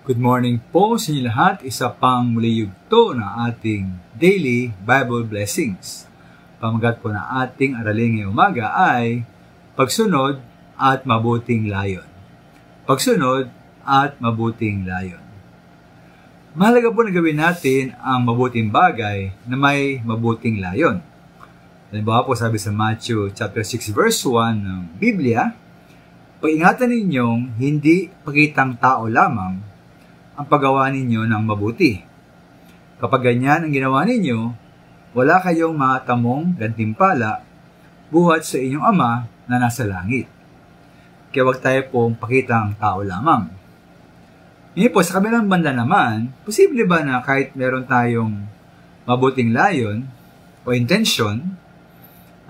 Good morning po sa inyo lahat. Isa pang muli yugto na ating Daily Bible Blessings. Pamagat po na ating aralin ngayong umaga ay Pagsunod at Mabuting Layon. Pagsunod at Mabuting Layon. Mahalaga po na gawin natin ang mabuting bagay na may mabuting layon. Halimbawa po sabi sa Matthew chapter 6 verse 1 ng Biblia, pag-ingatan ninyong hindi pagitang tao lamang ang paggawa ninyo ng mabuti. Kapag ganyan ang ginawa ninyo, wala kayong matamong gantimpala buhat sa inyong Ama na nasa langit. Kaya wag tayo pong pakitang tao lamang. Ngayon po, sa kabilang banda naman, posible ba na kahit meron tayong mabuting layon o intensyon,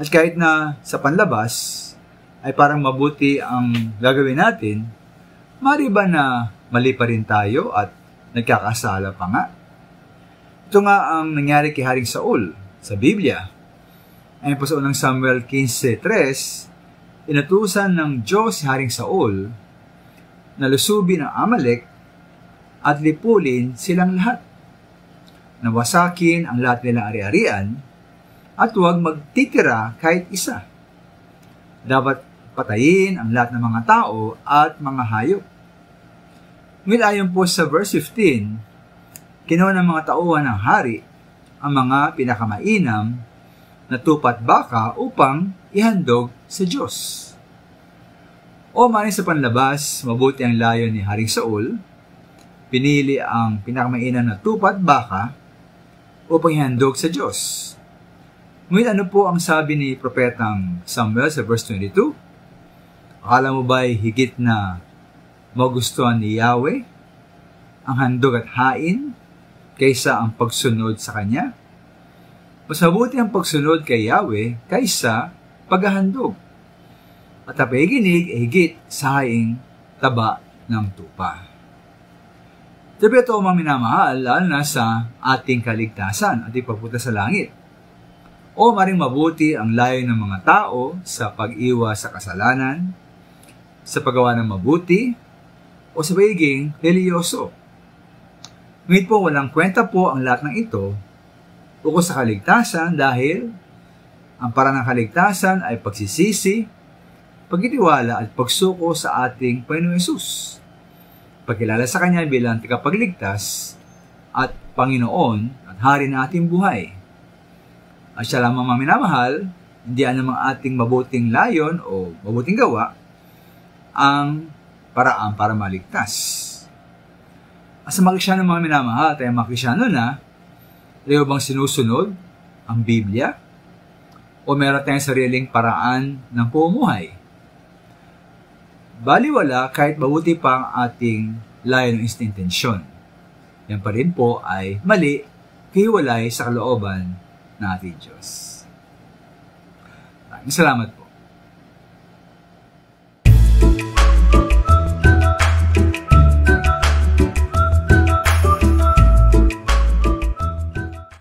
at kahit na sa panlabas ay parang mabuti ang gagawin natin, mari ba na mali pa rin tayo at nagkakasala pa nga? Ito nga ang nangyari kay Haring Saul sa Biblia. Ayon po sa unang Samuel 15:3, inutusan ng Diyos si Haring Saul na lusubin ang Amalek at lipulin silang lahat. Nawasakin ang lahat nilang ari-arian at huwag magtitira kahit isa. Dapat patayin ang lahat ng mga tao at mga hayop. Ngunit ayon po sa verse 15, kinuha ng mga tauhan ng hari ang mga pinakamainam na tupat baka upang ihandog sa Diyos. O maring sa panlabas, mabuti ang layon ni Haring Saul, pinili ang pinakamainam na tupat baka upang ihandog sa Diyos. Ngunit ano po ang sabi ni Propetang Samuel sa verse 22? Akala mo ba'y higit na magustuhan ni Yahweh ang handog at hain kaysa ang pagsunod sa Kanya? Mas mabuti ang pagsunod kay Yahweh kaysa paghahandog. At ang pakikinig ay higit sa haing taba ng tupa. Sabi ito mga minamahal, lalo na sa ating kaligtasan at ipagpunta sa langit. O maring mabuti ang layo ng mga tao sa pag-iwas sa kasalanan, sa paggawa ng mabuti, o sa pagiging reliyoso. Ngunit po walang kwenta po ang lahat ng ito ukol sa kaligtasan dahil ang paraan ng kaligtasan ay pagsisisi, pagtitiwala at pagsuko sa ating Panginoong Hesus. Pagkilala sa Kanya bilang tagapagligtas at Panginoon at Hari ng ating buhay. At siya lamang mga minamahal, hindi anumang ating mabuting layon o mabuting gawa ang paraan para maligtas. At sa mga Kristyano mga minamahal, tayo mga Kristyano na, tayo bang sinusunod ang Biblia? O meron tayong sariling paraan ng pamumuhay? Baliwala kahit mabuti pa ang ating layon ng intensyon. Yan pa rin po ay mali, hiwalay sa kalooban ng ating Diyos. Salamat po.